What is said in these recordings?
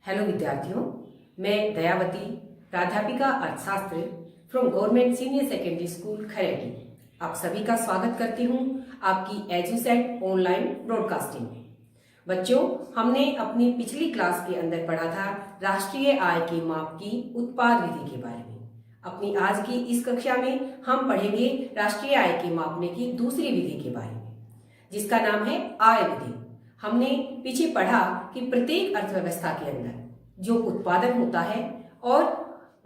Hello विद्यार्थियों, मैं दयावती, प्राध्यापिका अर्थशास्त्र from government senior secondary school Khareti आप सभी का स्वागत करती हूँ आपकी एजुसेट ऑनलाइन ब्रॉडकास्टिंग में। बच्चों, हमने अपनी पिछली क्लास के अंदर पढ़ा था राष्ट्रीय आय के माप की उत्पाद विधि के बारे में। अपनी आज की इस कक्षा में हम पढ़ेंगे राष्ट्रीय आय के मापने की दूसरी विधि के बारे में, जिसका नाम है आय विधि। हमने पीछे पढ़ा कि प्रत्येक अर्थव्यवस्था के अंदर जो उत्पादन होता है और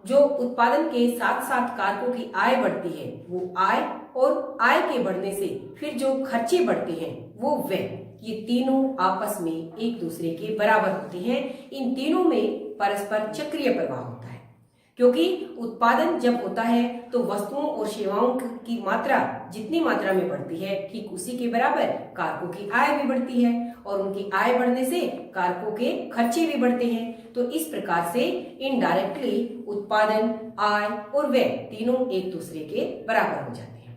जो उत्पादन के साथ साथ कारकों की आय बढ़ती है वो आय, और आय के बढ़ने से फिर जो खर्चे बढ़ते हैं वो व्यय, ये तीनों आपस में एक दूसरे के बराबर होते हैं। इन तीनों में परस्पर चक्रीय प्रभाव होता है, क्योंकि उत्पादन जब होता है तो वस्तुओं और सेवाओं की मात्रा जितनी मात्रा में बढ़ती है ठीक उसी के बराबर कारकों की आय भी बढ़ती है, और उनकी आय बढ़ने से कारकों के खर्चे भी बढ़ते हैं। तो इस प्रकार से इनडायरेक्टली उत्पादन, आय और व्यय तीनों एक दूसरे के बराबर हो जाते हैं।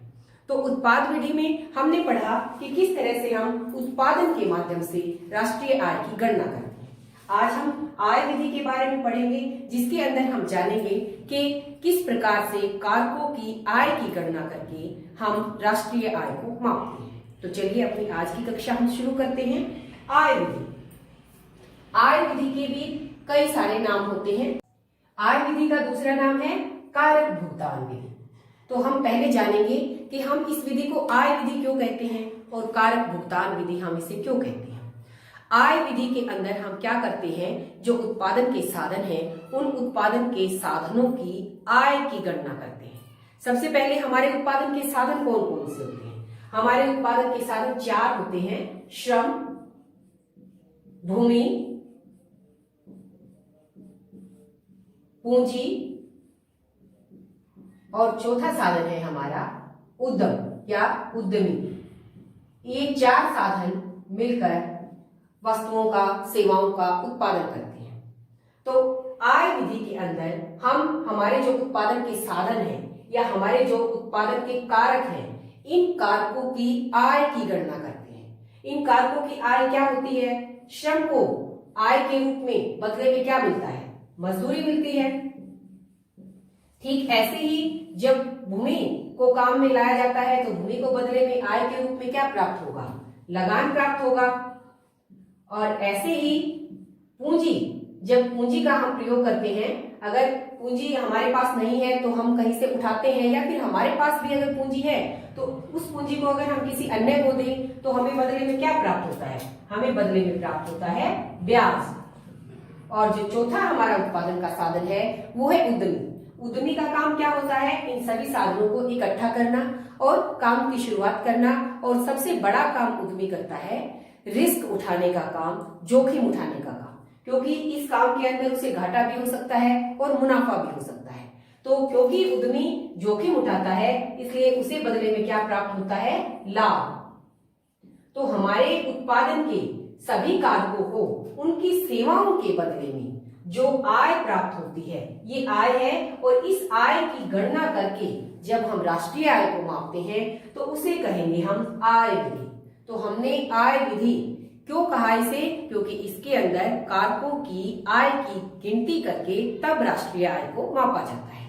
तो उत्पाद विधि में हमने पढ़ा कि किस तरह से हम उत्पादन के माध्यम से राष्ट्रीय आय की गणना करते हैं। आज हम आय विधि के बारे में पढ़ेंगे, जिसके अंदर हम जानेंगे कि किस प्रकार से कारकों की आय की गणना करके हम राष्ट्रीय आय को मापते हैं। तो चलिए अपनी आज की कक्षा हम शुरू करते हैं। आय विधि। आय विधि के भी कई सारे नाम होते हैं। आय विधि का दूसरा नाम है कारक भुगतान विधि। तो हम पहले जानेंगे कि हम इस विधि को आय विधि क्यों कहते हैं और कारक भुगतान विधि हम इसे क्यों कहते हैं। आय विधि के अंदर हम क्या करते हैं, जो उत्पादन के साधन हैं उन उत्पादन के साधनों की आय की गणना करते हैं। सबसे पहले हमारे उत्पादन के साधन कौन कौन से होते हैं। हमारे उत्पादन के साधन चार होते हैं: श्रम, भूमि, पूंजी और चौथा साधन है हमारा उद्यम या उद्यमी। ये चार साधन मिलकर वस्तुओं का, सेवाओं का उत्पादन करते हैं। तो आय विधि के अंदर हम हमारे जो उत्पादन के साधन हैं या हमारे जो उत्पादन के कारक हैं, इन कारकों की आय की गणना करते हैं। इन कारकों की आय क्या होती है? श्रम को आय के रूप में बदले में क्या मिलता है? मजदूरी मिलती है। ठीक ऐसे ही जब भूमि को काम में लाया जाता है तो भूमि को बदले में आय के रूप में क्या प्राप्त होगा? लगान प्राप्त होगा। और ऐसे ही पूंजी, जब पूंजी का हम प्रयोग करते हैं, अगर पूंजी हमारे पास नहीं है तो हम कहीं से उठाते हैं, या फिर हमारे पास भी अगर पूंजी है तो उस पूंजी को अगर हम किसी अन्य को दें तो हमें बदले में क्या प्राप्त होता है? हमें बदले में प्राप्त होता है ब्याज। और जो चौथा हमारा उत्पादन का साधन है वो है उद्यमी। उद्यमी का काम क्या होता है? इन सभी साधनों को इकट्ठा करना और काम की शुरुआत करना। और सबसे बड़ा काम उद्यमी करता है रिस्क उठाने का काम, जोखिम उठाने का काम, क्योंकि इस काम के अंदर उसे घाटा भी हो सकता है और मुनाफा भी हो सकता है। तो क्योंकि उद्यमी जोखिम उठाता है इसलिए उसे बदले में क्या प्राप्त होता है? लाभ। तो हमारे उत्पादन के सभी कारकों को उनकी सेवाओं के बदले में जो आय प्राप्त होती है ये आय है, और इस आय की गणना करके जब हम राष्ट्रीय आय को मापते हैं तो उसे कहेंगे हम आय विधि। तो हमने आय विधि क्यों कहा इसे? क्योंकि इसके अंदर कारकों की आय की गिनती करके तब राष्ट्रीय आय को मापा जाता है।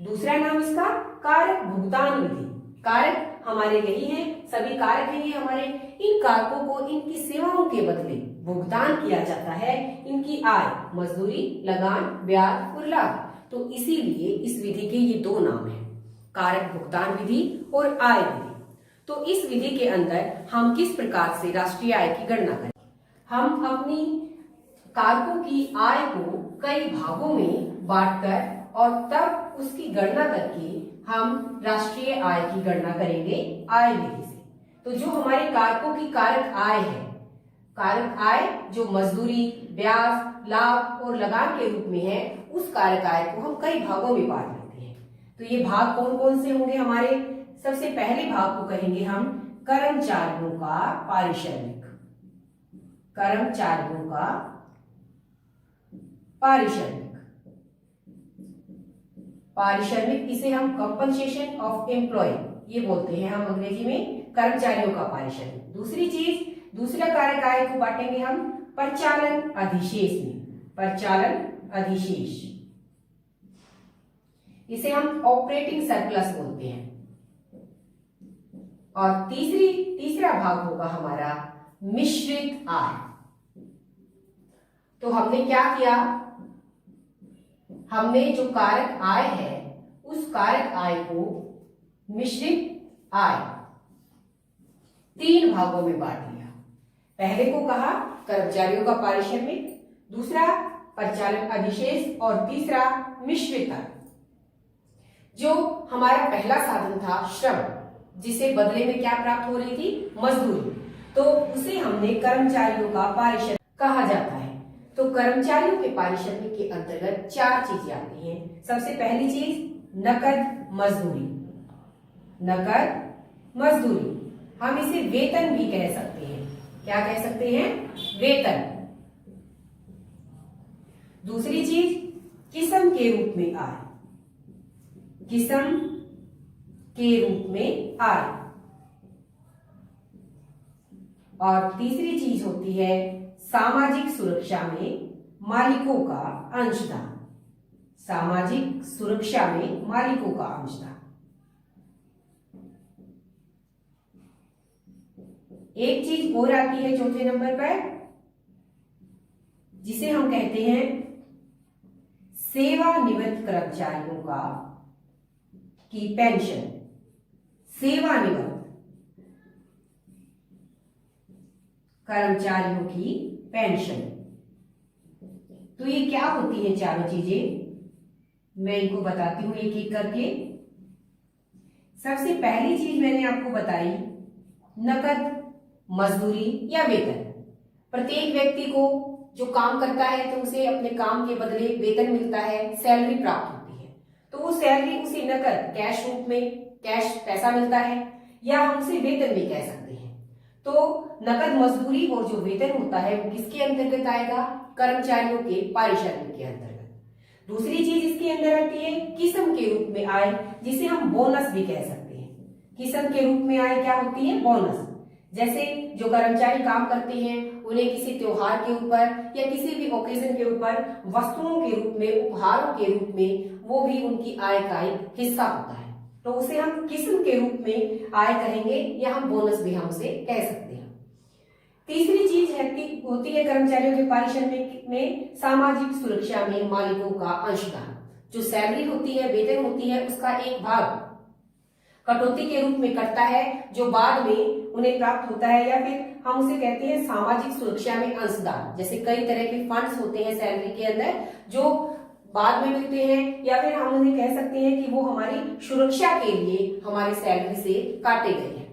दूसरा नाम इसका कारक भुगतान विधि। कारक हमारे यही हैं, सभी कारक हैं ये हमारे। इन कारकों को इनकी सेवाओं के बदले भुगतान किया जाता है। इनकी आय, मजदूरी, लगान, ब्याज और लाभ। तो इसीलिए इस विधि के ये दो नाम हैं, कारक भुगतान विधि और आय विधि। तो इस विधि के अंदर हम किस प्रकार से राष्ट्रीय आय की गणना करें? हम अपनी कारकों की आय को कई भागों में बांटकर और तब उसकी गणना करके हम राष्ट्रीय आय की गणना करेंगे आय विधि से। तो जो हमारे कारकों की कारक आय है, कारक आय जो मजदूरी, ब्याज, लाभ और लगान के रूप में है, उस कारक आय को हम कई भागों में बांट लेते हैं। तो ये भाग कौन कौन से होंगे हमारे? सबसे पहले भाग को कहेंगे हम कर्मचारियों का पारिश्रमिक। कर्मचारियों का पारिश्रमिक। पारिश्रमिक इसे हम कंपनसेशन ऑफ एम्प्लॉय ये बोलते हैं हम अंग्रेजी में, कर्मचारियों का पारिश्रमिक। दूसरी चीज, दूसरा कारक आय को बांटेंगे हम परिचालन अधिशेष में। परिचालन अधिशेष, इसे हम ऑपरेटिंग सरप्लस बोलते हैं। और तीसरा भाग होगा हमारा मिश्रित आय। तो हमने क्या किया, हमने जो कारक आय है उस कारक आय को मिश्रित आय 3 भागों में बांट लिया। पहले को कहा कर्मचारियों का पारिश्रमिक, दूसरा परिचालन अधिशेष और तीसरा मिश्रित आय। जो हमारा पहला साधन था श्रम, जिसे बदले में क्या प्राप्त हो रही थी, मजदूरी, तो उसे हमने कर्मचारियों का पारिश्रमिक कहा जाता है। तो कर्मचारियों के पारिश्रमिक के अंतर्गत 4 चीजें आती हैं। सबसे पहली चीज नकद मजदूरी। नकद मजदूरी, हम इसे वेतन भी कह सकते हैं। क्या कह सकते हैं, वेतन। दूसरी चीज किस्म के रूप में आय, किस्म के रूप में आय। और तीसरी चीज होती है सामाजिक सुरक्षा में मालिकों का अंशदान। सामाजिक सुरक्षा में मालिकों का अंशदान। एक चीज और आती है चौथे नंबर पर, जिसे हम कहते हैं सेवानिवृत्त कर्मचारियों का की पेंशन। सेवानिवृत्त कर्मचारियों की पेंशन। तो ये क्या होती है चारों चीजें, मैं इनको बताती हूं एक एक करके। सबसे पहली चीज मैंने आपको बताई नकद मजदूरी या वेतन। प्रत्येक व्यक्ति को जो काम करता है तो उसे अपने काम के बदले वेतन मिलता है, सैलरी प्राप्त होती है। तो वो सैलरी उसे नकद कैश रूप में, कैश पैसा मिलता है, या हम उसे वेतन भी कह सकते हैं। तो नकद मजदूरी और जो वेतन होता है वो किसके अंतर्गत आएगा, कर्मचारियों के पारिश्रमिक के अंतर्गत। दूसरी चीज इसके अंदर आती है किस्म के रूप में आय, जिसे हम बोनस भी कह सकते हैं। किस्म के रूप में आय क्या होती है, बोनस। जैसे जो कर्मचारी काम करते हैं उन्हें किसी त्योहार के ऊपर या किसी भी ओकेजन के ऊपर वस्तुओं के रूप में, उपहारों के रूप में, वो भी उनकी आय का एक हिस्सा होता है। तो उसे हम किस्म के रूप में आय कहेंगे, या हम बोनस भी हम उसे कह सकते हैं। तीसरी चीज होती है कर्मचारियों के पारिश्रमिक में सामाजिक सुरक्षा में मालिकों का अंशदान। जो सैलरी होती है, वेतन होती है, उसका एक भाग कटौती के रूप में कटता है, जो बाद में उन्हें प्राप्त होता है, या फिर हम उसे कहते हैं सामाजिक सुरक्षा में अंशदान। जैसे कई तरह के फंड्स होते हैं सैलरी के अंदर जो बाद में मिलते हैं, या फिर हम उन्हें कह सकते हैं कि वो हमारी सुरक्षा के लिए हमारी सैलरी से काटे गए हैं।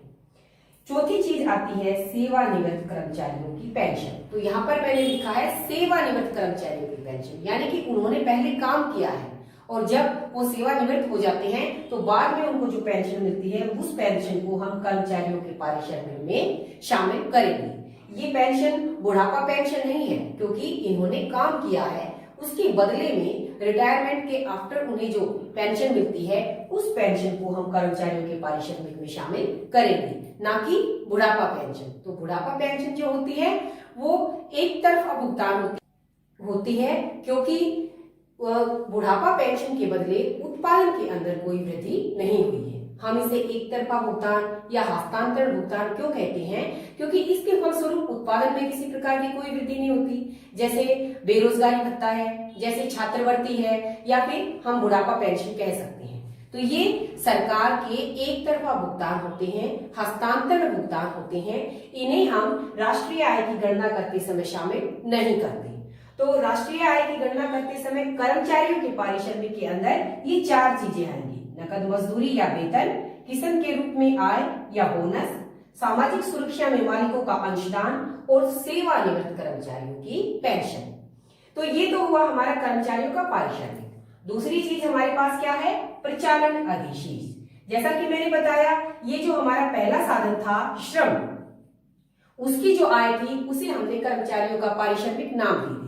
चौथी चीज आती है सेवानिवृत्त कर्मचारियों की पेंशन। तो यहाँ पर मैंने लिखा है सेवानिवृत्त कर्मचारियों की पेंशन, यानी कि उन्होंने पहले काम किया है और जब वो सेवानिवृत्त हो जाते हैं तो बाद में उनको जो पेंशन मिलती है उस पेंशन को हम कर्मचारियों के पारिश्रमिक में शामिल करेंगे। ये पेंशन बुढ़ापा पेंशन नहीं है, क्योंकि इन्होंने काम किया है, उसके बदले में रिटायरमेंट के आफ्टर उन्हें जो पेंशन मिलती है उस पेंशन को हम कर्मचारियों के पारिश्रमिक में शामिल करेंगे, ना कि बुढ़ापा पेंशन। तो बुढ़ापा पेंशन जो होती है वो एक तरफा भुगतान होती है, क्योंकि बुढ़ापा पेंशन के बदले उत्पादन के अंदर कोई वृद्धि नहीं हुई है। हम इसे एक तरफा भुगतान या हस्तांतरण भुगतान क्यों कहते हैं, क्योंकि इसके फलस्वरूप उत्पादन में किसी प्रकार की कोई वृद्धि नहीं होती। जैसे बेरोजगारी भत्ता है, जैसे छात्रवृत्ति है, या फिर हम बुढ़ापा पेंशन कह सकते हैं। तो ये सरकार के एक तरफा भुगतान होते हैं, हस्तांतरण भुगतान होते हैं। इन्हें हम राष्ट्रीय आय की गणना करते समय शामिल नहीं करते। तो राष्ट्रीय आय की गणना करते समय कर्मचारियों के पारिश्रमिक के अंदर ये 4 चीजें आएंगी: नकद मजदूरी या वेतन, किस्म के रूप में आय या बोनस, सामाजिक सुरक्षा में मालिकों का अंशदान और सेवानिवृत्त कर्मचारियों की पेंशन। तो ये तो हुआ हमारा कर्मचारियों का पारिश्रमिक। दूसरी चीज हमारे पास क्या है, परिचालन अधिशेष। जैसा कि मैंने बताया, ये जो हमारा पहला साधन था श्रम, उसकी जो आय थी उसे हमने कर्मचारियों का पारिश्रमिक नाम दे दिया।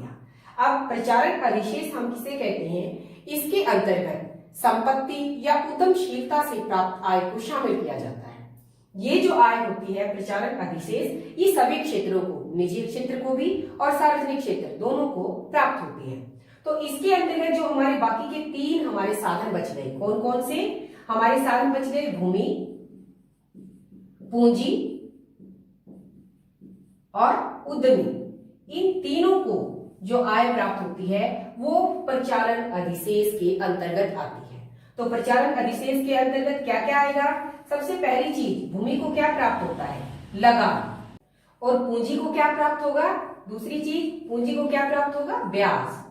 अब परिचालन अधिशेष हम किसे कहते हैं, इसके अंतर्गत संपत्ति या उद्यमशीलता से प्राप्त आय को शामिल किया जाता है। ये जो आय होती है प्रचालन अधिशेष, ये सभी क्षेत्रों को, निजी क्षेत्र को भी और सार्वजनिक क्षेत्र दोनों को प्राप्त होती है। तो इसके अंतर्गत जो हमारे बाकी के 3 हमारे साधन बच गए, कौन कौन से हमारे साधन बच गए? भूमि, पूंजी और उद्यमी। इन तीनों को जो आय प्राप्त होती है वो प्रचालन अधिशेष के अंतर्गत आती है। तो प्रचालन अधिशेष के अंतर्गत क्या क्या आएगा? सबसे पहली चीज, भूमि को क्या प्राप्त होता है? लगान। और पूंजी को क्या प्राप्त होगा? दूसरी चीज, पूंजी को क्या प्राप्त होगा? ब्याज।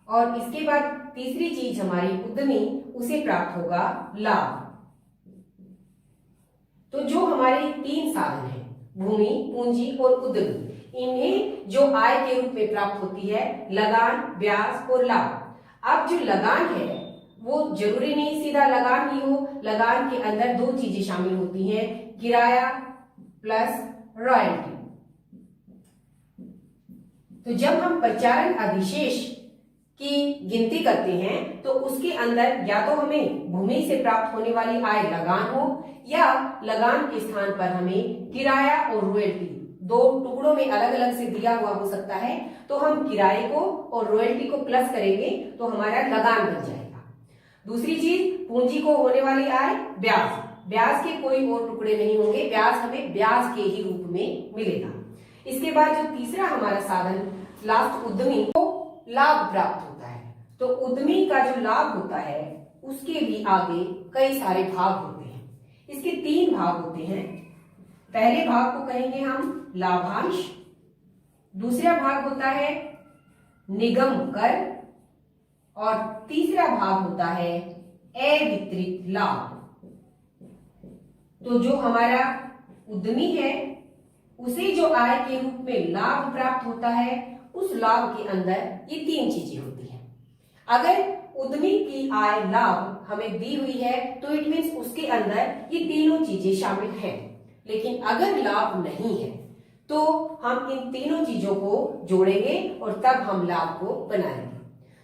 और इसके बाद तीसरी चीज हमारी उद्यमी, उसे प्राप्त होगा लाभ। तो जो हमारे 3 साधन हैं, भूमि, पूंजी और उद्यमी, इन्हें जो आय के रूप में प्राप्त होती है लगान, ब्याज और लाभ। अब जो लगान है वो जरूरी नहीं सीधा लगान ही हो, लगान के अंदर 2 चीजें शामिल होती हैं, किराया प्लस रॉयल्टी। तो जब हम प्रचालन अधिशेष की गिनती करते हैं तो उसके अंदर या तो हमें भूमि से प्राप्त होने वाली आय लगान हो, या लगान के स्थान पर हमें किराया और रॉयल्टी 2 टुकड़ों में अलग अलग से दिया हुआ हो सकता है। तो हम किराए को और रॉयल्टी को प्लस करेंगे तो हमारा लगान बन जाएगा। दूसरी चीज, पूंजी को होने वाली आय ब्याज। ब्याज के कोई और टुकड़े नहीं होंगे, ब्याज हमें ब्याज के ही रूप में मिलेगा। इसके बाद जो तीसरा हमारा साधन लास्ट, उद्यमी को लाभ प्राप्त होता है। तो उद्यमी का जो लाभ होता है उसके भी आगे कई सारे भाग होते हैं। इसके 3 भाग होते हैं। पहले भाग को कहेंगे हम लाभांश, दूसरा भाग होता है निगम कर, और तीसरा भाग होता है अवितरित लाभ। तो जो हमारा उद्यमी है उसे जो आय के रूप में लाभ प्राप्त होता है, उस लाभ के अंदर ये 3 चीजें होती हैं। अगर उद्यमी की आय लाभ हमें दी हुई है तो इट मीन्स उसके अंदर ये तीनों चीजें शामिल हैं। लेकिन अगर लाभ नहीं है तो हम इन तीनों चीजों को जोड़ेंगे और तब हम लाभ को बनाएंगे।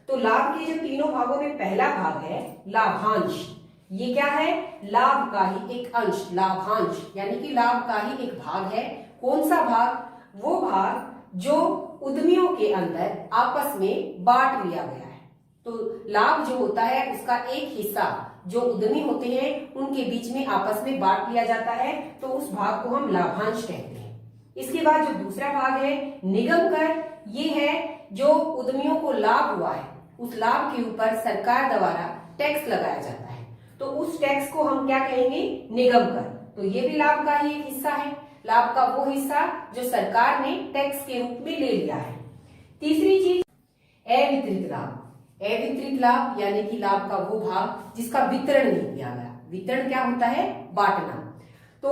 तो लाभ के जो 3 भागों में पहला भाग है लाभांश। ये क्या है? लाभ का ही एक अंश, लाभांश यानी कि लाभ का ही एक भाग है। कौन सा भाग? वो भाग जो उद्यमियों के अंदर आपस में बांट लिया गया है। तो लाभ जो होता है उसका एक हिस्सा जो उद्यमी होते हैं उनके बीच में आपस में बांट लिया जाता है, तो उस भाग को हम लाभांश कहते हैं। इसके बाद जो दूसरा भाग है निगम कर, ये है जो उद्यमियों को लाभ हुआ है उस लाभ के ऊपर सरकार द्वारा टैक्स लगाया जाता है, तो उस टैक्स को हम क्या कहेंगे? निगम कर। तो ये भी लाभ का ही एक हिस्सा है, लाभ का वो हिस्सा जो सरकार ने टैक्स के रूप में ले लिया है। तीसरी चीज अवितरित लाभ। अवितरित लाभ यानी कि लाभ का वो भाग जिसका वितरण नहीं किया गया। वितरण क्या होता है? बांटना। तो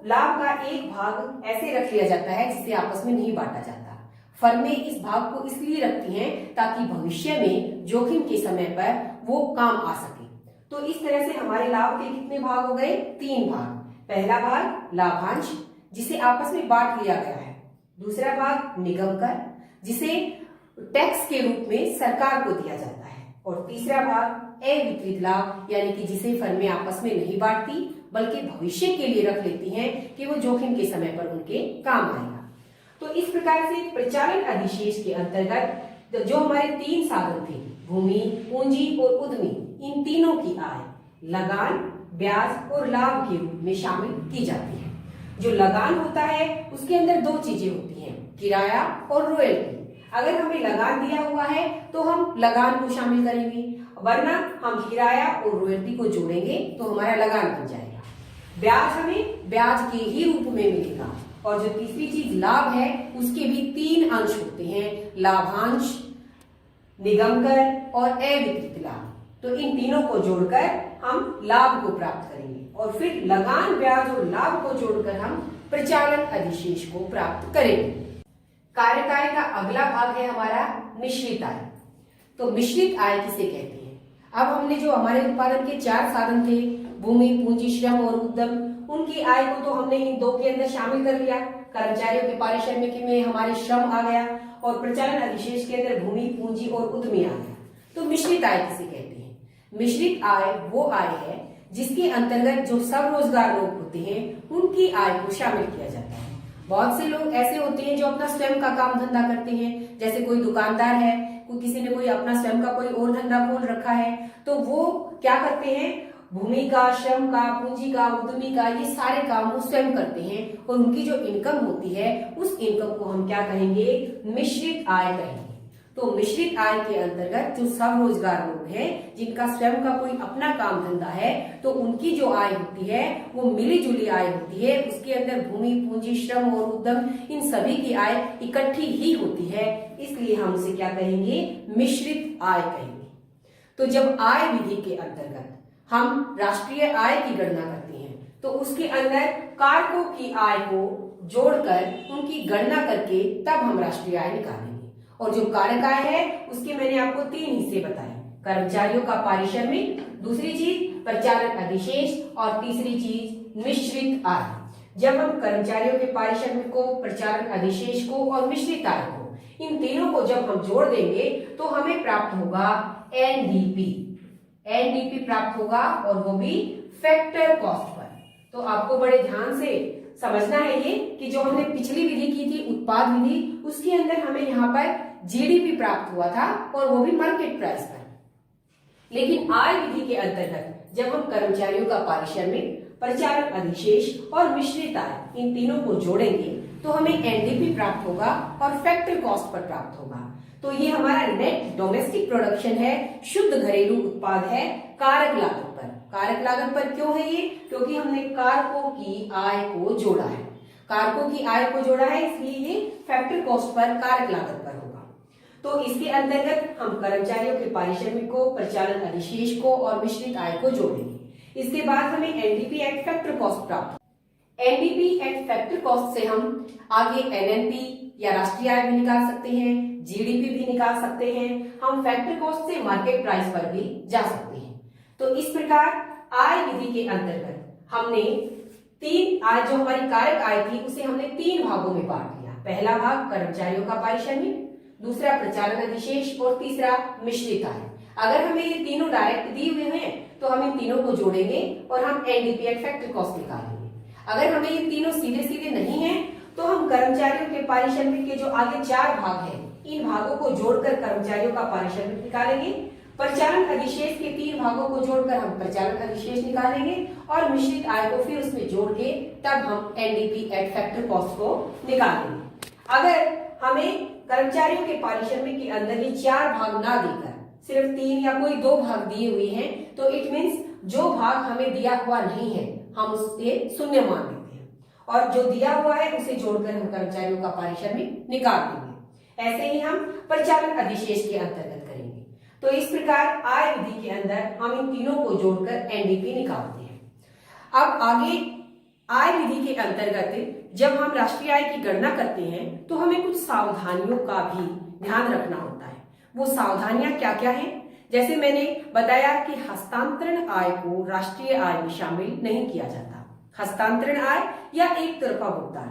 लाभ का एक भाग ऐसे रख लिया जाता है जिसे आपस में नहीं बांटा जाता। फर्में इस भाग को इसलिए रखती हैं ताकि भविष्य में जोखिम के समय पर वो काम आ सके। तो इस तरह से हमारे लाभ के कितने भाग हो गए? 3 भाग। पहला भाग लाभांश जिसे आपस में बांट लिया गया है, दूसरा भाग निगम कर जिसे टैक्स के रूप में सरकार को दिया जाता है, और तीसरा भाग अवितरित लाभ यानी कि जिसे फर्में आपस में नहीं बांटती बल्कि भविष्य के लिए रख लेती हैं कि वो जोखिम के समय पर उनके काम आएगा। तो इस प्रकार से प्रचालन अधिशेष के अंतर्गत जो हमारे 3 साधन थे, भूमि, पूंजी और उद्यमी, इन तीनों की आय लगान, ब्याज और लाभ के रूप में शामिल की जाती है। जो लगान होता है उसके अंदर 2 चीजें होती हैं, किराया और रॉयल्टी। अगर हमें लगान दिया हुआ है तो हम लगान को शामिल करेंगे, वरना हम किराया और रॉयल्टी को जोड़ेंगे तो हमारा लगान बन जाएगा। ब्याज हमें ब्याज के ही रूप में मिलेगा। और जो तीसरी चीज लाभ है उसके भी 3 अंश होते हैं, लाभांश, निगम कर और अवितरित लाभ। तो इन तीनों को जोड़कर हम लाभ को प्राप्त करेंगे और फिर लगान, ब्याज और लाभ को जोड़कर हम प्रचालन अधिशेष को प्राप्त करेंगे। कार्यकाल का अगला भाग है हमारा मिश्रित आय। तो मिश्रित आय किसे कहते हैं? अब हमने जो हमारे उत्पादन के 4 साधन थे, भूमि, पूंजी, श्रम और उद्यम, उनकी आय को तो हमने इन 2 के अंदर शामिल कर लिया। कर्मचारियों के पारिश्रमिक में हमारे श्रम आ गया और प्रचालन अधिशेष के अंदर भूमि, पूंजी और उद्यमी आ गया। तो मिश्रित आय किसे कहते हैं? मिश्रित आय वो आय है जिसके अंतर्गत जो स्वरोजगार लोग होते हैं उनकी आय को शामिल किया जाता है। बहुत से लोग ऐसे होते हैं जो अपना स्वयं का काम धंधा करते हैं, जैसे कोई दुकानदार है, किसी ने कोई अपना स्वयं का कोई और धंधा खोल रखा है, तो वो क्या करते हैं, भूमि का, श्रम का, पूंजी का, उद्यमी का, ये सारे काम वो स्वयं करते हैं और उनकी जो इनकम होती है उस इनकम को हम क्या कहेंगे, मिश्रित आय कहेंगे। तो मिश्रित आय के अंतर्गत जो स्वरोजगार लोग हैं जिनका स्वयं का कोई अपना काम धंधा है, तो उनकी जो आय होती है वो मिली जुली आय होती है। उसके अंदर भूमि, पूंजी, श्रम और उद्यम, इन सभी की आय इकट्ठी ही होती है, इसलिए हम उसे क्या कहेंगे, मिश्रित आय कहेंगे। तो जब आय विधि के अंतर्गत हम राष्ट्रीय आय की गणना करते हैं तो उसके अंदर कारकों की आय को जोड़कर उनकी गणना करके तब हम राष्ट्रीय आय निकालेंगे। और जो कारक आय है उसके मैंने आपको 3 हिस्से बताए, कर्मचारियों का पारिश्रमिक, दूसरी चीज परिचालन अधिशेष और तीसरी चीज मिश्रित आय। जब हम कर्मचारियों के पारिश्रमिक को, परिचालन अधिशेष को और मिश्रित आय को, इन तीनों को जब हम जोड़ देंगे तो हमें प्राप्त होगा एनडीपी। एनडीपी प्राप्त होगा और वो भी फैक्टर कॉस्ट पर। तो आपको बड़े ध्यान से समझना है ये कि जो हमने पिछली विधि की थी उत्पाद विधि, उसके अंदर हमें यहाँ पर जीडीपी प्राप्त हुआ था और वो भी मार्केट प्राइस पर। लेकिन आय विधि के अंतर्गत जब हम कर्मचारियों का पारिश्रमिक, परिचालन अधिशेष और मिश्रित आय, इन तीनों को जोड़ेंगे तो हमें एनडीपी प्राप्त होगा और फैक्टर कॉस्ट पर प्राप्त होगा। तो ये हमारा नेट डोमेस्टिक प्रोडक्शन है, शुद्ध घरेलू उत्पाद है, कारक लागत पर। कारक लागत पर क्यों है ये, क्योंकि हमने कारकों की आय को जोड़ा है, कारकों की आय को जोड़ा है, इसलिए ये फैक्टर कॉस्ट पर, कारक लागत पर होगा। तो इसके अंतर्गत हम कर्मचारियों के पारिश्रमिक को, परिचालन अधिशेष को और मिश्रित आय को जोड़ेंगे। इसके बाद हमें एनडीपी एट फैक्टर कॉस्ट प्राप्त। एनडीपी एट फैक्टर कॉस्ट से हम आगे एनएनपी या राष्ट्रीय आय भी निकाल सकते हैं, जीडीपी भी निकाल सकते हैं, हम फैक्टर कॉस्ट से मार्केट प्राइस पर भी जा सकते हैं। तो इस प्रकार आय विधि के अंतर्गत हमने आज जो हमारी कारक आय थी उसे हमने 3 भागों में बांट दिया। पहला भाग कर्मचारियों का पारिश्रमिक, दूसरा प्रचालन अधिशेष और तीसरा मिश्रित आय। अगर हमें ये तीनों डायरेक्ट दिए हुए हैं तो हम इन तीनों को जोड़ेंगे और हम एनडीपी एट फैक्टर कॉस्ट निकालेंगे। अगर हमें ये तीनों सीधे सीधे नहीं है तो हम कर्मचारियों के पारिश्रमिक के जो आगे 4 भाग हैं, इन भागों को जोड़कर कर्मचारियों का पारिश्रमिक निकालेंगे, परिचालन अधिशेष के 3 भागों को जोड़कर हम परिचालन अधिशेष निकालेंगे और मिश्रित आय को फिर उसमें जोड़ के तब हम एनडीपी एट फैक्टर कॉस्ट को निकालेंगे। अगर हमें कर्मचारियों के पारिश्रमिक के अंदर ये 4 भाग ना देकर सिर्फ 3 या कोई 2 भाग दिए हुए हैं तो इट मीन्स जो भाग हमें दिया हुआ नहीं है हम उसे शून्य मान देते हैं और जो दिया हुआ है उसे जोड़कर हम कर्मचारियों का पारिश्रमिक निकाल देंगे। ऐसे ही हम परिचालन अधिशेष के अंतर्गत करेंगे। तो इस प्रकार आय विधि के अंदर हम इन तीनों को जोड़कर एनडीपी निकालते हैं। अब आगे आय विधि के अंतर्गत जब हम राष्ट्रीय आय की गणना करते हैं तो हमें कुछ सावधानियों का भी ध्यान रखना होता है। वो सावधानियां क्या क्या हैं? जैसे मैंने बताया कि हस्तांतरण आय को राष्ट्रीय आय में शामिल नहीं किया जाता। हस्तांतरण आय या एक तरफा भुगतान,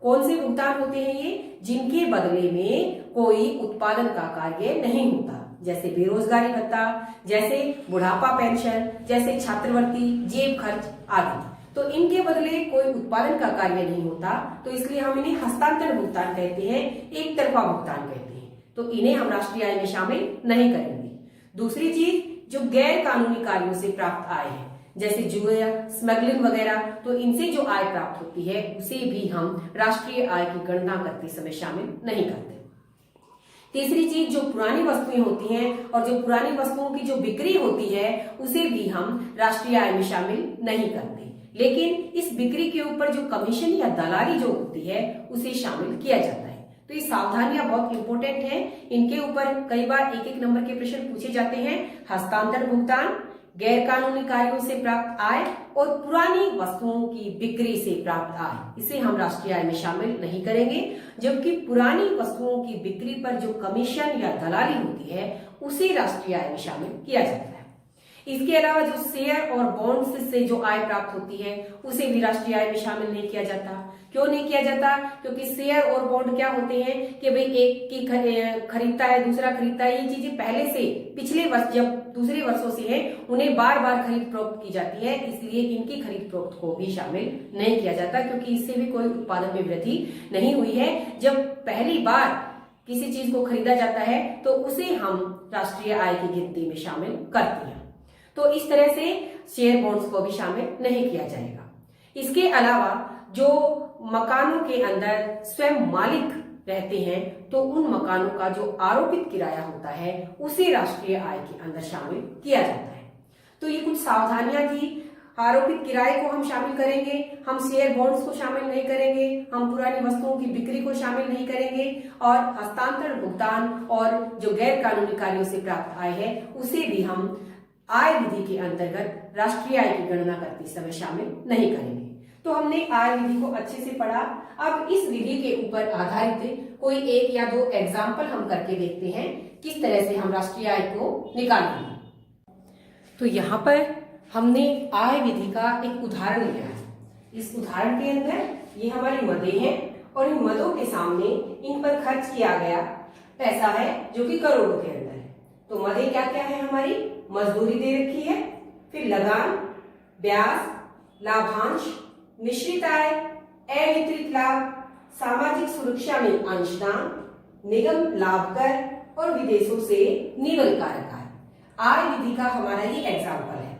कौन से भुगतान होते हैं ये? जिनके बदले में कोई उत्पादन का कार्य नहीं होता, जैसे बेरोजगारी भत्ता, जैसे बुढ़ापा पेंशन, जैसे छात्रवृत्ति, जेब खर्च आदि। तो इनके बदले कोई उत्पादन का कार्य नहीं होता, तो इसलिए हम इन्हें हस्तांतरण भुगतान कहते हैं, एक तरफा भुगतान कहते हैं। तो इन्हें हम राष्ट्रीय आय में शामिल नहीं करेंगे। दूसरी चीज, जो गैर कानूनी कार्यों से प्राप्त आय है, जैसे जुए, स्मगलिंग वगैरह, तो इनसे जो आय प्राप्त होती है उसे भी हम राष्ट्रीय आय की गणना करते समय शामिल नहीं करते। तीसरी चीज, जो पुरानी वस्तुएं होती हैं और जो पुरानी वस्तुओं की जो बिक्री होती है उसे भी हम राष्ट्रीय आय में शामिल नहीं करते, लेकिन इस बिक्री के ऊपर जो कमीशन या दलाली जो होती है उसे शामिल किया जाता है। तो ये सावधानियां बहुत इंपॉर्टेंट हैं, इनके ऊपर कई बार 1-1 नंबर के प्रश्न पूछे जाते हैं। हस्तांतरण भुगतान, गैर कानूनी कार्यों से प्राप्त आय और पुरानी वस्तुओं की बिक्री से प्राप्त आय, इसे हम राष्ट्रीय आय में शामिल नहीं करेंगे। जबकि पुरानी वस्तुओं की बिक्री पर जो कमीशन या दलाली होती है उसे राष्ट्रीय आय में शामिल किया जाता है। इसके अलावा जो शेयर और बॉन्ड्स से जो आय प्राप्त होती है उसे भी राष्ट्रीय आय में शामिल नहीं किया जाता, क्यों नहीं किया जाता? क्योंकि शेयर और बॉन्ड क्या होते हैं कि भाई एक की खरीदता है, दूसरा खरीदता है, ये चीजें पहले से पिछले वर्ष जब दूसरे वर्षों से है उन्हें बार बार खरीद फरोख्त की जाती है, इसलिए इनकी खरीद फरोख्त को भी शामिल नहीं किया जाता, क्योंकि इससे भी कोई उत्पादन में वृद्धि नहीं हुई है। जब पहली बार किसी चीज को खरीदा जाता है तो उसे हम राष्ट्रीय आय की गिनती में शामिल करते हैं। तो इस तरह से शेयर बॉन्ड्स को भी शामिल नहीं किया जाएगा। इसके अलावा जो मकानों के अंदर स्वयं मालिक रहते हैं तो उन मकानों का जो आरोपित किराया होता है उसे राष्ट्रीय आय के अंदर शामिल किया जाता है। तो ये कुछ सावधानियां थी। आरोपित किराए को हम शामिल करेंगे, हम शेयर बॉन्ड्स को शामिल नहीं करेंगे, हम पुरानी वस्तुओं की बिक्री को शामिल नहीं करेंगे और हस्तांतरण भुगतान और जो गैर कानूनी कार्यों से प्राप्त आय है उसे भी हम आय विधि के अंतर्गत राष्ट्रीय आय की गणना करते समय शामिल नहीं करेंगे। तो हमने आय विधि को अच्छे से पढ़ा। अब इस विधि के ऊपर आधारित कोई एक या दो एग्जाम्पल हम करके देखते हैं किस तरह से हम राष्ट्रीय आय को निकालेंगे। तो यहाँ पर हमने आय विधि का एक उदाहरण लिया है। इस उदाहरण के अंदर ये हमारी मदें हैं और इन मदों के सामने इन पर खर्च किया गया पैसा है जो कि करोड़ों के अंदर है। तो मदें क्या क्या है हमारी? मजदूरी दे रखी है, फिर लगान, ब्याज, लाभांश, मिश्रित आय, अवितरित लाभ, सामाजिक सुरक्षा में अंशदान, निगम लाभ कर और विदेशों से निवल कारक आय। आय विधि का हमारा ये एग्जाम्पल है।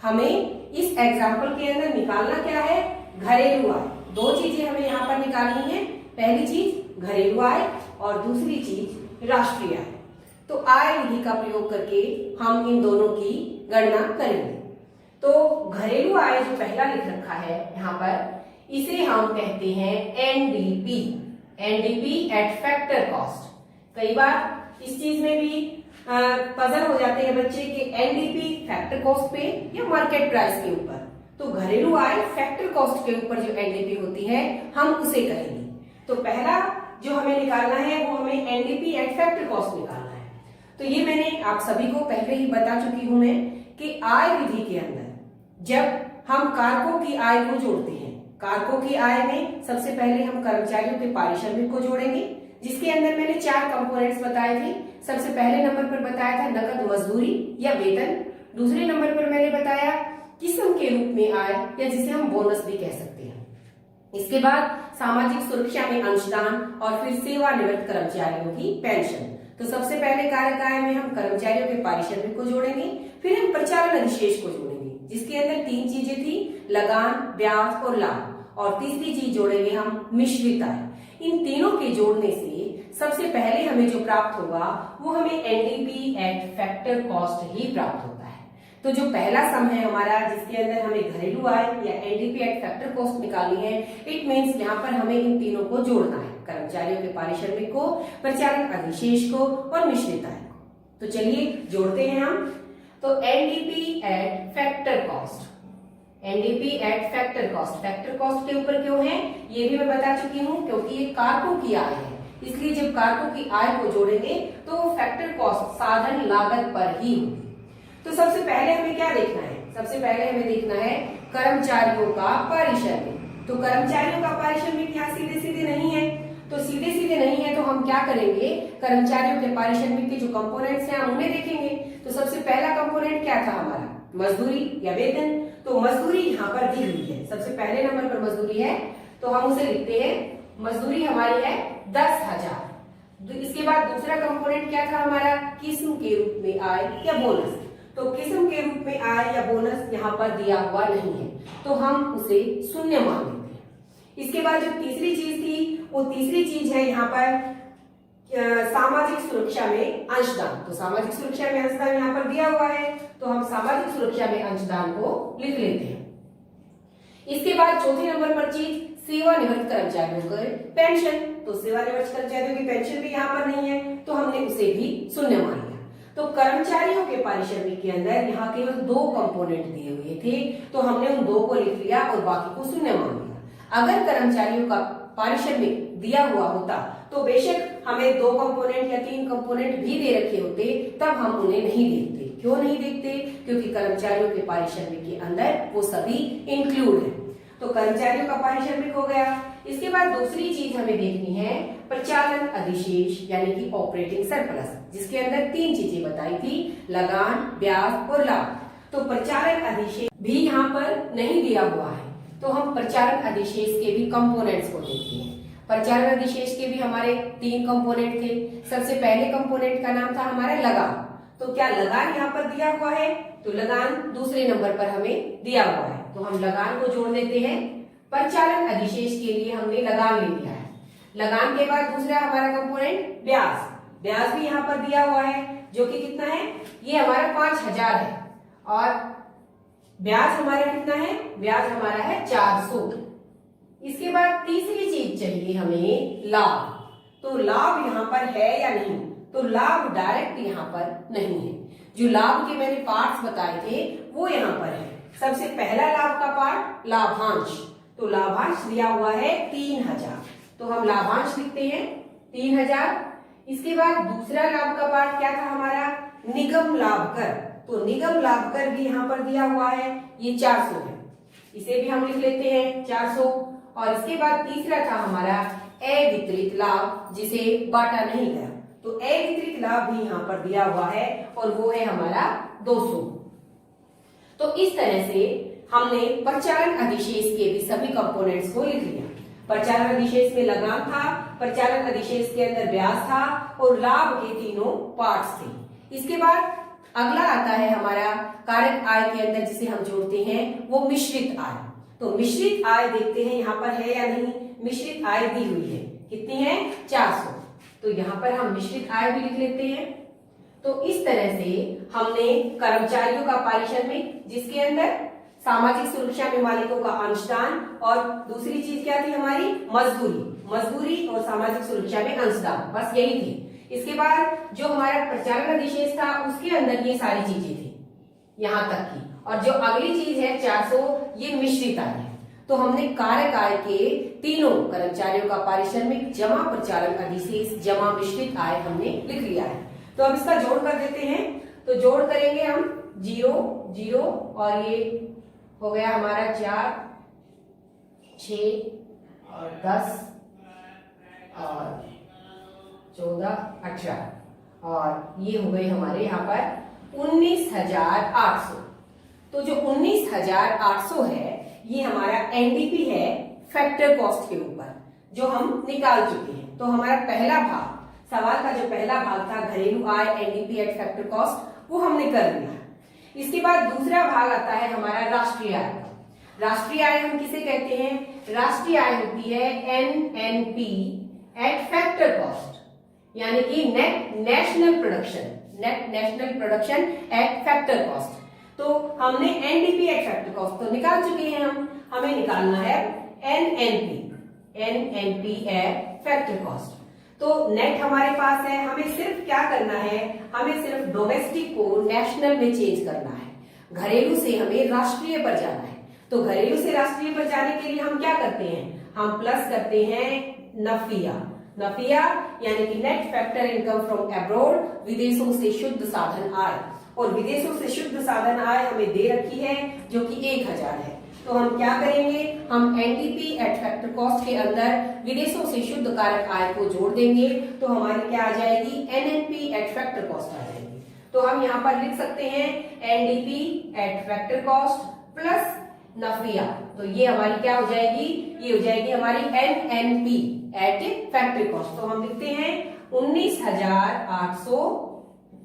हमें इस एग्जाम्पल के अंदर निकालना क्या है? घरेलू आय। दो चीजें हमें यहाँ पर निकालनी है। पहली चीज घरेलू आय और दूसरी चीज राष्ट्रीय आय। तो आय विधि का प्रयोग करके हम इन दोनों की गणना करेंगे। तो घरेलू आय जो पहला लिख रखा है यहाँ पर, इसे हम कहते हैं NDP, NDP at factor cost. कई बार इस चीज में भी पजल हो जाते हैं बच्चे कि एनडीपी फैक्टर कॉस्ट पे या मार्केट प्राइस के ऊपर। तो घरेलू आय फैक्टर कॉस्ट के ऊपर जो एनडीपी होती है हम उसे कहेंगे। तो पहला जो हमें निकालना है वो हमें एनडीपी एट फैक्टर कॉस्ट निकालना है। तो ये मैंने आप सभी को पहले ही बता चुकी हूं मैं कि आय विधि के अंदर जब हम कारकों की आय को जोड़ते हैं, कारकों की आय में सबसे पहले हम कर्मचारियों के पारिश्रमिक को जोड़ेंगे, जिसके अंदर मैंने 4 कंपोनेंट्स बताए थे। सबसे पहले नंबर पर बताया था नकद मजदूरी या वेतन। दूसरे नंबर पर मैंने बताया किस्म के रूप में आय या जिसे हम बोनस भी कह सकते हैं। इसके बाद सामाजिक सुरक्षा में अंशदान और फिर सेवानिवृत्त कर्मचारियों की पेंशन। तो सबसे पहले कारक आय में हम कर्मचारियों के पारिश्रमिक को जोड़ेंगे, फिर हम प्रचालन अधिशेष को जोड़ेंगे, जिसके अंदर 3 चीजें थी, लगान, ब्याज और लाभ, और तीसरी चीज जोड़ेंगे हम मिश्रित आय। इन तीनों के जोड़ने से सबसे पहले हमें जो प्राप्त होगा वो हमें एनडीपी एट फैक्टर कॉस्ट ही प्राप्त होता है। तो जो पहला सम है हमारा जिसके अंदर हमें घरेलू आय या एनडीपी एट फैक्टर कॉस्ट निकालनी है, इट मीन्स यहाँ पर हमें इन तीनों को जोड़ना है, कर्मचारियों के पारिश्रमिक को, प्रचालन अधिशेष को और मिश्रित आय को। तो चलिए जोड़ते हैं हम। तो NDP at factor cost, NDP at factor cost, factor cost के ऊपर क्यों है ये भी मैं बता चुकी हूँ, क्योंकि ये कारकों की आय है, इसलिए जब कारकों की आय को जोड़ेंगे तो फैक्टर कॉस्ट साधन लागत पर ही होगी। तो सबसे पहले हमें क्या देखना है? सबसे पहले हमें देखना है कर्मचारियों का पारिश्रमिक। तो कर्मचारियों का पारिश्रमिक यहाँ सीधे सीधे नहीं है, तो सीधे सीधे नहीं है तो हम क्या करेंगे? कर्मचारियों के पारिश्रमिक के जो कंपोनेंट्स हैं हम उन्हें देखेंगे। तो सबसे पहला कंपोनेंट क्या था हमारा? मजदूरी या वेतन। तो मजदूरी यहाँ पर दी हुई है, सबसे पहले नंबर पर मजदूरी है, तो हम उसे लिखते हैं। मजदूरी हमारी है 10,000। इसके बाद दूसरा कंपोनेंट क्या था हमारा? किस्म के रूप में आय या बोनस। तो किस्म के रूप में आय या बोनस यहाँ पर दिया हुआ नहीं है, तो हम उसे शून्य मान लेते हैं। इसके बाद जो तीसरी चीज थी वो तीसरी चीज है यहाँ पर सामाजिक सुरक्षा में अंशदान। तो सामाजिक सुरक्षा में अंशदान यहाँ पर दिया हुआ है, तो हम सामाजिक सुरक्षा में अंशदान को लिख लेते हैं। इसके बाद चौथे नंबर पर चीज सेवानिवृत्त कर्मचारियों की पेंशन। तो सेवानिवृत्त कर्मचारियों की पेंशन भी यहाँ पर नहीं है, तो हमने उसे भी शून्य मान लिया। तो कर्मचारियों के पारिश्रमिक के अंदर यहाँ केवल 2 कंपोनेंट दिए हुए थे, तो हमने उन 2 को लिख लिया और बाकी को शून्य मान लिया। अगर कर्मचारियों का पारिश्रमिक दिया हुआ होता तो बेशक हमें 2 कंपोनेंट या 3 कंपोनेंट भी दे रखे होते, तब हम उन्हें नहीं देखते। क्यों नहीं देखते? क्योंकि कर्मचारियों के पारिश्रमिक के अंदर वो सभी इंक्लूड है। तो कर्मचारियों का पारिश्रमिक हो गया। इसके बाद दूसरी चीज हमें देखनी है प्रचालन अधिशेष यानी कि ऑपरेटिंग सरप्लस, जिसके अंदर 3 चीजें बताई थी, लगान, ब्याज और लाभ। तो प्रचालन अधिशेष भी यहाँ पर नहीं दिया हुआ है, तो हम प्रचालन अधिशेष के भी कंपोनेंट्स को देखते हैं। प्रचालन अधिशेष के भी हमारे 3 कंपोनेंट थे। सबसे पहले कंपोनेंट का नाम था हमारा लगान। तो क्या लगान यहाँ पर दिया हुआ है? तो लगान दूसरे नंबर पर हमें दिया हुआ है, तो हम लगान को जोड़ देते हैं। प्रचालन अधिशेष के लिए हमने लगान ले लिया है। लगान के बाद दूसरा हमारा कंपोनेंट ब्याज। ब्याज भी यहाँ पर दिया हुआ है, जो कि कितना है? ये हमारा 5000 है। और ब्याज हमारा कितना है? ब्याज हमारा है 400। इसके बाद तीसरी चीज चाहिए हमें लाभ। तो लाभ यहाँ पर है या नहीं? तो लाभ डायरेक्ट यहाँ पर नहीं है। जो लाभ के मैंने पार्ट्स बताए थे वो यहाँ पर है। सबसे पहला लाभ का पार्ट लाभांश। तो लाभांश दिया हुआ है 3000, तो हम लाभांश लिखते हैं 3000। इसके बाद दूसरा लाभ का पार्ट क्या था हमारा? निगम लाभ कर। तो निगम लाभ कर भी यहाँ पर दिया हुआ है, ये 400 है, इसे भी हम लिख लेते हैं 400। और इसके बाद तीसरा था हमारा अवितरित लाभ, जिसे बांटा नहीं गया। तो अवितरित लाभ भी यहाँ पर दिया हुआ है और वो है हमारा 200। तो इस तरह से हमने प्रचालन अधिशेष के भी सभी कंपोनेंट्स को लिख लिया। प्रचालन अधिशेष में लगान था, प्रचालन अधिशेष के अंदर ब्याज था और लाभ के तीनों पार्ट्स थे। इसके बाद अगला आता है हमारा कारक आय के अंदर जिसे हम जोड़ते हैं वो मिश्रित आय। तो मिश्रित आय देखते हैं यहाँ पर है या नहीं। मिश्रित आय दी हुई है, कितनी है? 400। तो यहाँ पर हम मिश्रित आय भी लिख लेते हैं। तो इस तरह से हमने कर्मचारियों का पारिश्रमिक में, जिसके अंदर सामाजिक सुरक्षा में मालिकों का अंशदान और दूसरी चीज क्या थी हमारी? मजदूरी और सामाजिक सुरक्षा में अंशदान, बस यही थी। इसके बाद जो हमारा प्रचालन अधिशेष था उसके अंदर ये सारी चीजें थी यहाँ तक की। और जो अगली चीज है 400, ये मिश्रित आय है। तो हमने कारक आय के तीनों कर्मचारियों का पारिश्रमिक जमा प्रचालन अधिशेष जमा मिश्रित आय हमने लिख लिया है। तो अब इसका जोड़ कर देते हैं। तो जोड़ करेंगे हम 0 0 और ये हो गया हमारा 4 6 और 10 और 14 18 और ये हो गए हमारे यहाँ पर 19,800। तो जो 19,800 है ये हमारा एनडीपी है फैक्टर कॉस्ट के ऊपर, जो हम निकाल चुके हैं। तो हमारा पहला भाग, सवाल का जो पहला भाग था घरेलू आय एनडीपी एट फैक्टर कॉस्ट, वो हमने कर लिया। इसके बाद दूसरा भाग आता है हमारा राष्ट्रीय आय। राष्ट्रीय आय हम किसे कहते हैं? राष्ट्रीय आय होती है एनएनपी एट फैक्टर कॉस्ट, यानी कि net national production at factor cost. तो हमने एनडीपी एट फैक्टर कॉस्ट तो निकाल चुके हैं हमें निकालना है एनएनपी एट फैक्टर कॉस्ट। तो नेट हमारे पास है, हमें सिर्फ क्या करना है? हमें सिर्फ डोमेस्टिक को नेशनल में चेंज करना है। घरेलू से हमें राष्ट्रीय पर जाना है। तो घरेलू से राष्ट्रीय पर जाने के लिए हम क्या करते हैं? हम प्लस करते हैं नफिया यानी कि net factor income from abroad, विदेशों से शुद्ध साधन आय। और विदेशों से शुद्ध साधन आय हमें दे रखी है जो कि 1000 है। तो हम क्या करेंगे? हम एनडीपी एट फैक्टर कॉस्ट के अंदर विदेशों से शुद्ध कारक आय को जोड़ देंगे, तो हमारी क्या आ जाएगी? एनएनपी एट फैक्टर कॉस्ट आ जाएगी। तो हम यहाँ पर लिख सकते हैं NDP at factor cost plus नफिया। तो ये हमारी क्या हो जाएगी? ये हो जाएगी हमारी एनएनपी एट फैक्टर कॉस्ट। तो हम लिखते हैं 19,800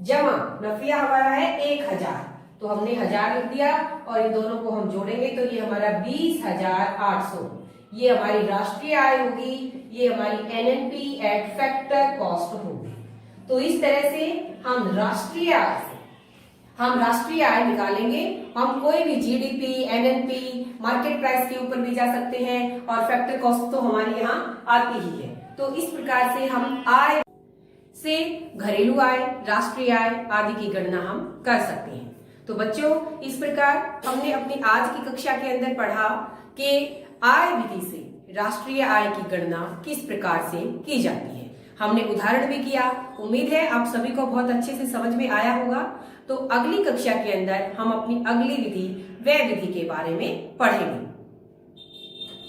जमा नफिया हमारा है 1000। तो हमने 1000 लिख दिया और इन दोनों को हम जोड़ेंगे तो ये हमारा 20,800। ये हमारी राष्ट्रीय आय होगी, ये हमारी एनएनपी एट फैक्टर कॉस्ट होगी। तो इस तरह से हम राष्ट्रीय आय निकालेंगे। हम कोई भी जीडीपी, एनएनपी, मार्केट प्राइस के ऊपर भी जा सकते हैं और फैक्टर कॉस्ट तो हमारी यहाँ आती ही है। तो इस प्रकार से हम आय से घरेलू आय, राष्ट्रीय आय आदि की गणना हम कर सकते हैं। तो बच्चों, इस प्रकार हमने अपनी आज की कक्षा के अंदर पढ़ा कि आय विधि से राष्ट्रीय आय की गणना किस प्रकार से की जाती है। हमने उदाहरण भी किया। उम्मीद है आप सभी को बहुत अच्छे से समझ में आया होगा। तो अगली कक्षा के अंदर हम अपनी अगली विधि, व्यय विधि के बारे में पढ़ेंगे।